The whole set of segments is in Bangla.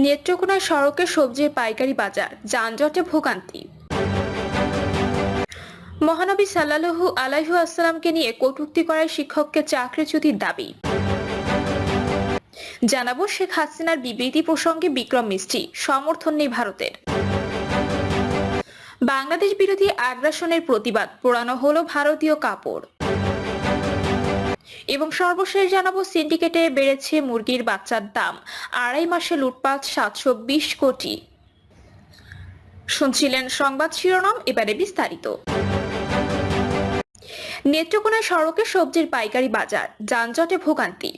নেত্রকোনায় সড়কে সবজির পাইকারি বাজার, যানজটে ভোগান্তি। মহানবী সাল্লাল্লাহু আলাইহি ওয়াসাল্লামকে নিয়ে কটূক্তি করায় শিক্ষককে চাকরিচ্যুতির দাবি। জানাবো শেখ হাসিনার বিবৃতি প্রসঙ্গে বিক্রম মিস্ত্রি, সমর্থন নেই ভারতের। বাংলাদেশ বিরোধী আগ্রাসনের প্রতিবাদ, পোড়ানো হলো ভারতীয় কাপড়। এবং সর্বশেষ জানাবো সিন্ডিকেটে বেড়েছে মুরগির বাচ্চার দাম, 2.5 মাসে লুটপাট 720 কোটি। শুনছিলেন সংবাদ শিরোনাম, এবারে বিস্তারিত। নেত্রকোনায় সড়কে সবজির পাইকারি বাজার, যানজটে ভোগান্তি।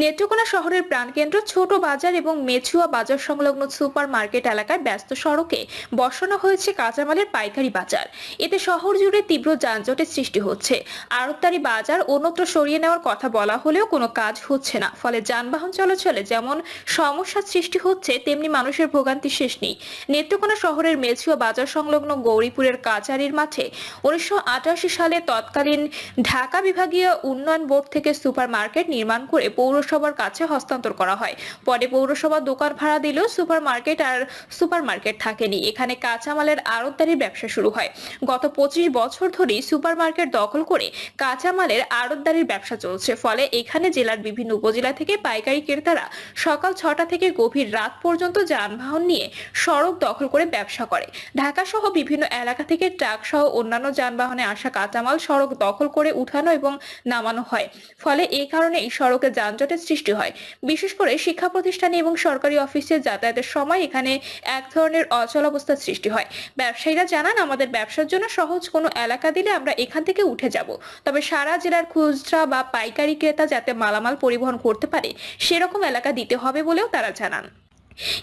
নেত্রকোনা শহরের প্রাণকেন্দ্র ছোট বাজার এবং মেছুয়া বাজার সংলগ্ন সুপার মার্কেট এলাকায় ব্যস্ত সড়কে বসানো হয়েছে কাঁচামালের পাইকারি বাজার। এতে শহর জুড়ে তীব্র যানজটের সৃষ্টি হচ্ছে। আড়তদারি বাজার অন্যত্র সরিয়ে নেওয়ার কথা বলা হলেও কোনো কাজ হচ্ছে না, ফলে যানবাহন চলাচলে যেমন সমস্যার সৃষ্টি হচ্ছে, তেমনি মানুষের ভোগান্তি শেষ নেই। নেত্রকোনা শহরের মেছুয়া বাজার সংলগ্ন গৌরীপুরের কাচারির মাঠে 1988 সালে তৎকালীন ঢাকা বিভাগীয় উন্নয়ন বোর্ড থেকে সুপার মার্কেট নির্মাণ করে পৌরসভার কাছে হস্তান্তর করা হয়। পরে পৌরসভা দোকান ভাড়া দিলেও সুপার মার্কেট থাকেনি। এখানে কাঁচামালের আড়তদারির ব্যবসা শুরু হয়। গত 25 বছর ধরেই সুপার মার্কেট দখল করে কাঁচামালের আড়তদারির ব্যবসা চলছে। ফলে এখানে জেলার বিভিন্ন উপজেলা থেকে পাইকারি ক্রেতারা সকাল 6টা থেকে গভীর রাত পর্যন্ত যানবাহন নিয়ে সড়ক দখল করে ব্যবসা করে। ঢাকা সহ বিভিন্ন এলাকা থেকে ট্রাক সহ অন্যান্য যানবাহনে আসা কাঁচামাল সড়ক দখল করে উঠানো এবং নামানো হয়। ফলে এই কারণে এই সড়কে যানজটের সৃষ্টি হয়। বিশেষ করে শিক্ষা প্রতিষ্ঠানে এবং সরকারি অফিসে যাতায়াতের সময় এখানে এক ধরনের অচলাবস্থার সৃষ্টি হয়। ব্যবসায়ীরা জানান, আমাদের ব্যবসার জন্য সহজ কোনো এলাকা দিলে আমরা এখান থেকে উঠে যাব, তবে সারা জেলার খুচরা বা পাইকারি ক্রেতা যাতে মালামাল পরিবহন করতে পারে সেরকম এলাকা দিতে হবে বলেও তারা জানান।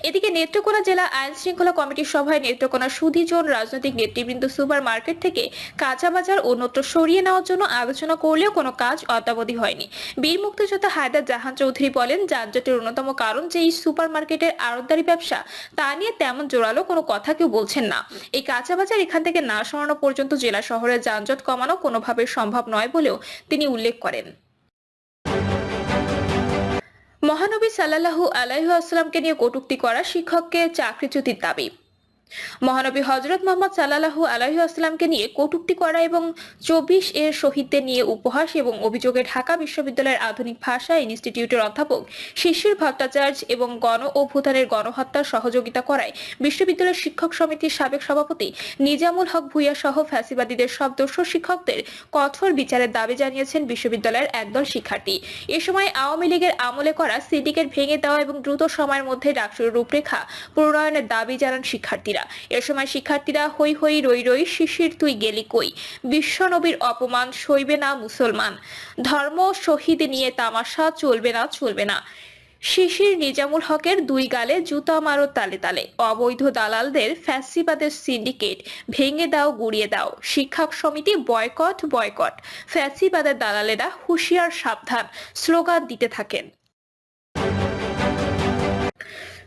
এদিকে নেত্রকোনা জেলা আইন শৃঙ্খলা কমিটির সভায় নেত্রকোনা সুধীজন রাজনৈতিক নেতৃবৃন্দ সুপার মার্কেট থেকে কাঁচা বাজার অন্যত্র সরিয়ে নেওয়ার জন্য আলোচনা করলেও কোনো কাজ অদ্যাবধি হয়নি। বীর মুক্তিযোদ্ধা হায়দার জাহান চৌধুরী বলেন, যানজটের অন্যতম কারণ যে এই সুপার মার্কেটের আড়তদারি ব্যবসা, তা নিয়ে তেমন জোরালো কোনো কথা কেউ বলছেন না। এই কাঁচা বাজার এখান থেকে না সরানো পর্যন্ত জেলা শহরের যানজট কমানো কোনোভাবে সম্ভব নয় বলেও তিনি উল্লেখ করেন। মহানবী সাল্লাল্লাহু আলাইহি ওয়াসাল্লামকে নিয়ে কটূক্তি করা শিক্ষককে চাকরিচ্যুতির দাবি। মহানবী হযরত মুহাম্মদ সাল্লাল্লাহু আলাইহি ওয়াসাল্লামকে নিয়ে কটূক্তি করা এবং 24 এর শহীদদের নিয়ে উপহাস এবং অভিযোগে ঢাকা বিশ্ববিদ্যালয়ের আধুনিক ভাষা ইনস্টিটিউটের অধ্যাপক শিশির ভট্টাচার্য এবং গণ অভ্যুত্থানের গণহত্যার সহযোগিতা করায় বিশ্ববিদ্যালয়ের শিক্ষক সমিতির সাবেক সভাপতি নিজামুল হক ভূঁইয়া সহ ফ্যাসিবাদীদের সব দোষর শিক্ষকদের কঠোর বিচারের দাবি জানিয়েছেন বিশ্ববিদ্যালয়ের একদল শিক্ষার্থী। এ সময় আওয়ামী লীগের আমলে করা সিন্ডিকেট ভেঙে দেওয়া এবং দ্রুত সময়ের মধ্যে ডাকসুর রূপরেখা প্রণয়নের দাবি জানান শিক্ষার্থীরা। এ সময় শিক্ষার্থীরা হই হই রই রই, শিশির তুই গেলি কই, বিশ্বনবীর অপমান সইবে না মুসলমান, ধর্ম শহীদ নিয়ে তামাশা চলবে না। শিশির নিজামুল হকের দুই গালে জুতা মারো তালে তালে, অবৈধ দালালদের ফ্যাসিবাদের সিন্ডিকেট ভেঙে দাও গুড়িয়ে দাও, শিক্ষক সমিতি বয়কট, ফ্যাসিবাদের দালালেরা হুঁশিয়ার সাবধান স্লোগান দিতে থাকেন।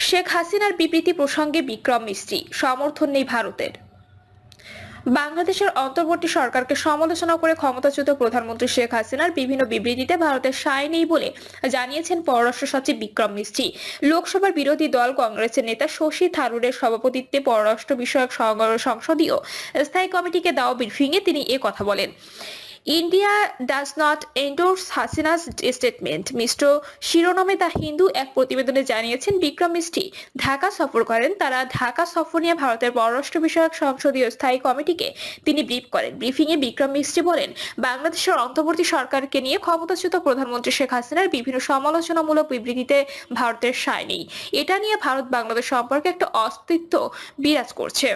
শেখ হাসিনার বিবৃতি প্রসঙ্গে বিক্রম মিস্ত্রি, সমর্থন নেই ভারতের। বাংলাদেশের অন্তর্বর্তী সরকারকে সমালোচনা করে ক্ষমতাচ্যুত প্রধানমন্ত্রী শেখ হাসিনার বিভিন্ন বিবৃতিতে ভারতের সায় নেই বলে জানিয়েছেন পররাষ্ট্র সচিব বিক্রম মিস্ত্রি। লোকসভার বিরোধী দল কংগ্রেসের নেতা শশী থারুরের সভাপতিত্বে পররাষ্ট্র বিষয়ক সংসদীয় স্থায়ী কমিটিকে দেওয়া ব্রিফিংয়ে তিনি কথা বলেন। India does not endorse Hasina's statement মিশ্র শিরোনামে দ্য হিন্দু এক প্রতিবেদনে জানিয়েছেন বিক্রম মিস্ত্রি ঢাকা সফর করেন। তারা ঢাকা সফর নিয়ে ভারতের পররাষ্ট্র বিষয়ক সংসদীয় স্থায়ী কমিটিকে তিনি ব্রিফ করেন। ব্রিফিংয়ে বিক্রম মিস্ত্রি বলেন, বাংলাদেশের অন্তর্বর্তী সরকারকে নিয়ে ক্ষমতাচ্যুত প্রধানমন্ত্রী শেখ হাসিনার বিভিন্ন সমালোচনামূলক বিবৃতিতে ভারতের সায় নেই। এটা নিয়ে ভারত বাংলাদেশ সম্পর্কে একটা অস্তিত্ব বিরাজ করছে।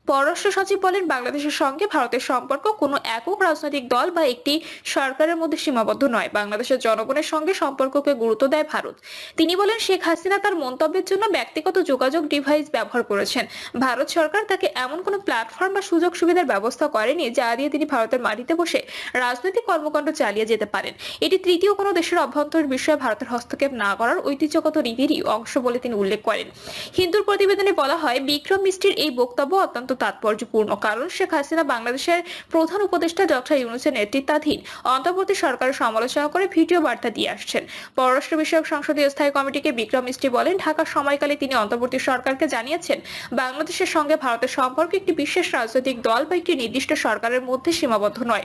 পররাষ্ট্র সচিব বলেন, বাংলাদেশের সঙ্গে ভারতের সম্পর্ক কোনো একক রাজনৈতিক দল বা একটি সরকারের মধ্যে সীমাবদ্ধ নয়। বাংলাদেশের জনগণের সঙ্গে সম্পর্ককে গুরুত্ব দেয় ভারত। তিনি বলেন, শেখ হাসিনা তার মন্তব্যের জন্য ব্যক্তিগত যোগাযোগ ডিভাইস ব্যবহার করেছেন। ভারত সরকার তাকে এমন কোনো প্ল্যাটফর্ম বা সুযোগ সুবিধার ব্যবস্থা করেনি যা দিয়ে তিনি ভারতের মাটিতে বসে রাজনৈতিক কর্মকাণ্ড চালিয়ে যেতে পারেন। এটি তৃতীয় কোনো দেশের অভ্যন্তরীণ বিষয়ে ভারতের হস্তক্ষেপ না করার ঐতিহ্যগত নীতিরই অংশ বলে তিনি উল্লেখ করেন। হিন্দুর প্রতিবেদনে বলা হয়, বিক্রম মিস্ত্রির এই বক্তব্য অত্যন্ত অত্যন্ত তাৎপর্যপূর্ণ, কারণ শেখ হাসিনা বাংলাদেশের প্রধান উপদেষ্টা ডক্টর ইউনূসের নেতৃত্বাধীন অন্তর্বর্তী সরকারের সমালোচনা করে ভিডিও বার্তা দিয়ে আসছেন। পররাষ্ট্র বিষয়ক সংসদীয় স্থায়ী কমিটিকে বিক্রম মিস্ত্রি বলেন, ঢাকার সময়কালে তিনি অন্তর্বর্তী সরকারকে জানিয়েছেন বাংলাদেশের সঙ্গে ভারতের সম্পর্ক একটি বিশেষ রাজনৈতিক দল বা একটি নির্দিষ্ট সরকারের মধ্যে সীমাবদ্ধ নয়।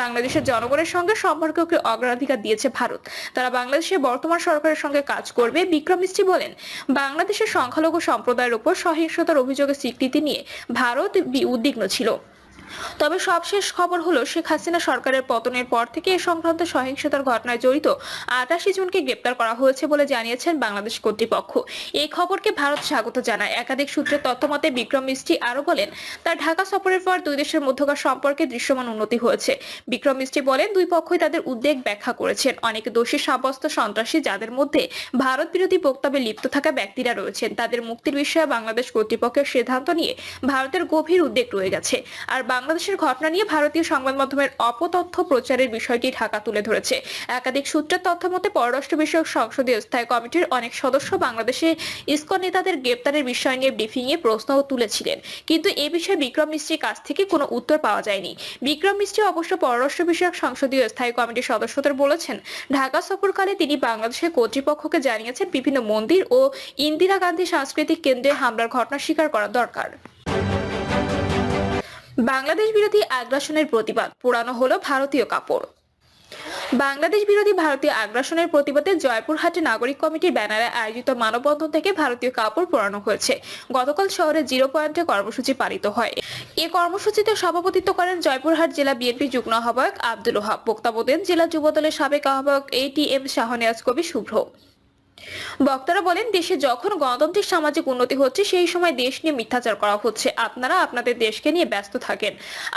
বাংলাদেশের জনগণের সঙ্গে সম্পর্ককে অগ্রাধিকার দিয়েছে ভারত। তারা বাংলাদেশের বর্তমান সরকারের সঙ্গে কাজ করবে। বিক্রম মিস্ত্রি বলেন, বাংলাদেশের সংখ্যালঘু সম্প্রদায়ের উপর সহিংসতার অভিযোগের স্বীকৃতি নিয়ে ভারত উদ্বিগ্ন ছিল। তবে সবশেষ খবর হলো, শেখ হাসিনা সরকারের পতনের পর থেকে এ সংক্রান্ত সহিংসতার ঘটনায় জড়িত ৮৮ জনকে গ্রেপ্তার করা হয়েছে বলে জানিয়েছেন বাংলাদেশ কর্তৃপক্ষ। এই খবরকে ভারত স্বাগত জানায়। একাধিক সূত্রের তথ্যমতে বিক্রম মিস্ত্রি আরো বলেন, তার ঢাকা সফরের পর দুই দেশের মধ্যকার সম্পর্কে দৃশ্যমান উন্নতি হয়েছে। বিক্রম মিস্ত্রি বলেন, দুই পক্ষই তাদের উদ্বেগ ব্যাখ্যা করেছেন। অনেক দোষী সাব্যস্ত সন্ত্রাসী, যাদের মধ্যে ভারত বিরোধী বক্তব্যে লিপ্ত থাকা ব্যক্তিরা রয়েছেন, তাদের মুক্তির বিষয়ে বাংলাদেশ কর্তৃপক্ষের সিদ্ধান্ত নিয়ে ভারতের গভীর উদ্বেগ রয়ে গেছে। আর বাংলাদেশের ঘটনা নিয়ে ভারতীয় সংবাদ মাধ্যমের অপতথ্য প্রচারের বিষয়টি ঢাকা তুলে ধরেছে। একাধিক সূত্রের তথ্য মতে পররাষ্ট্র বিষয়ক সংসদীয় স্থায়ী কমিটির অনেক সদস্য বাংলাদেশে ইসকন নেতাদের গ্রেপ্তারের বিষয় নিয়ে ব্রিফিংয়ে প্রশ্নও তুলেছিলেন, কিন্তু এ বিষয়ে বিক্রম মিস্ত্রির কাছ থেকে কোনো উত্তর পাওয়া যায়নি। বিক্রম মিস্ত্রি অবশ্য পররাষ্ট্র বিষয়ক সংসদীয় স্থায়ী কমিটির সদস্যদের বলেছেন, ঢাকা সফরকালে তিনি বাংলাদেশের কর্তৃপক্ষকে জানিয়েছেন বিভিন্ন মন্দির ও ইন্দিরা গান্ধী সাংস্কৃতিক কেন্দ্রে হামলার ঘটনা স্বীকার করা দরকার। বাংলাদেশ বিরোধী আগ্রাসনের প্রতিবাদ, পোড়ানো হলো ভারতীয় কাপড়। বাংলাদেশ বিরোধী ভারতীয় আগ্রাসনের প্রতিবাদে জয়পুরহাটে নাগরিক কমিটির ব্যানারে আয়োজিত মানববন্ধন থেকে ভারতীয় কাপড় পোড়ানো হয়েছে। গতকাল শহরে 0 পয়েন্টে কর্মসূচি পালিত হয়। এই কর্মসূচিতে সভাপতিত্ব করেন জয়পুরহাট জেলা বিএনপি যুগ্ম আহ্বায়ক আব্দুল ওহাব। বক্তব্য দেন জেলা যুবদলের সাবেক আহ্বায়ক ATM শাহনেওয়াজ কবি শুভ্র। বক্তারা বলেন, দেশে যখন গণতান্ত্রিক সামাজিক উন্নতি হচ্ছে, সেই সময় দেশ নিয়ে মিথ্যাচার করা হচ্ছে। আপনারা আপনাদের দেশকে নিয়ে ব্যস্ত থাকেন,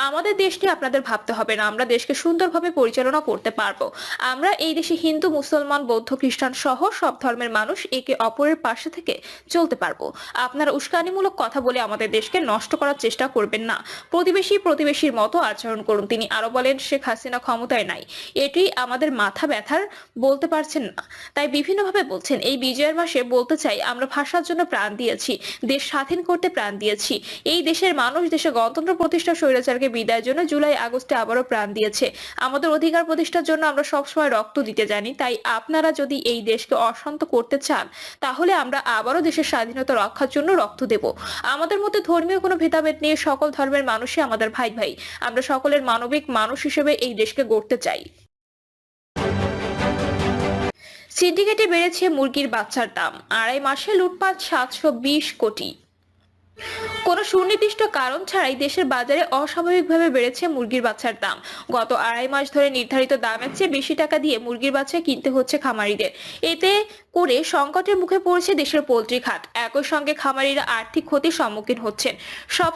আমাদের দেশ নিয়ে আপনাদের ভাবতে হবে না। আমরা দেশকে সুন্দরভাবে পরিচালনা করতে পারবো। আমরা এই দেশে হিন্দু, মুসলমান, বৌদ্ধ, খ্রিস্টান সহ সব ধর্মের মানুষ একে অপরের পাশে থেকে চলতে পারবো। আপনারা উস্কানিমূলক কথা বলে আমাদের দেশকে নষ্ট করার চেষ্টা করবেন না। প্রতিবেশীর মতো আচরণ করুন। তিনি আরো বলেন, শেখ হাসিনা ক্ষমতায় নাই, এটি আমাদের মাথা ব্যথার, বলতে পারছেন না, তাই বিভিন্নভাবে বলছেন। এই বিজয়ের মাসে বলতে চাই, আমরা ভাষার জন্য প্রাণ দিয়েছি, দেশ স্বাধীন করতে প্রাণ দিয়েছি। এই দেশের মানুষ দেশে গণতন্ত্র প্রতিষ্ঠা, স্বৈরাচারকে বিদায়ের জন্য জুলাই আগস্টে আবারও প্রাণ দিয়েছে। আমাদের অধিকার প্রতিষ্ঠার জন্য আমরা সবসময় রক্ত দিতে জানি। তাই আপনারা যদি এই দেশকে অশান্ত করতে চান, তাহলে আমরা আবারও দেশের স্বাধীনতা রক্ষার জন্য রক্ত দেব। আমাদের মধ্যে ধর্মীয় কোনো ভেদাভেদ নিয়ে সকল ধর্মের মানুষই আমাদের ভাই ভাই। আমরা সকলের মানবিক মানুষ হিসেবে এই দেশকে গড়তে চাই। সিন্ডিকেটে বেড়েছে মুরগির বাচ্চার দাম, 2.5 মাসে লুটপাট 720 কোটি। কোনো সুনির্দিষ্ট কারণ ছাড়াই দেশের বাজারে অস্বাভাবিকভাবে বেড়েছে মুরগির বাচ্চার দাম। গত 2.5 মাস ধরে নির্ধারিত দামের চেয়ে বেশি টাকা দিয়ে মুরগির বাচ্চা কিনতে হচ্ছে খামারিদের। এতে করে সংকটের মুখে পড়েছে দেশের পোল্ট্রি খাত। একই সঙ্গে খামারিরা আর্থিক ক্ষতির সম্মুখীন হচ্ছেন। সব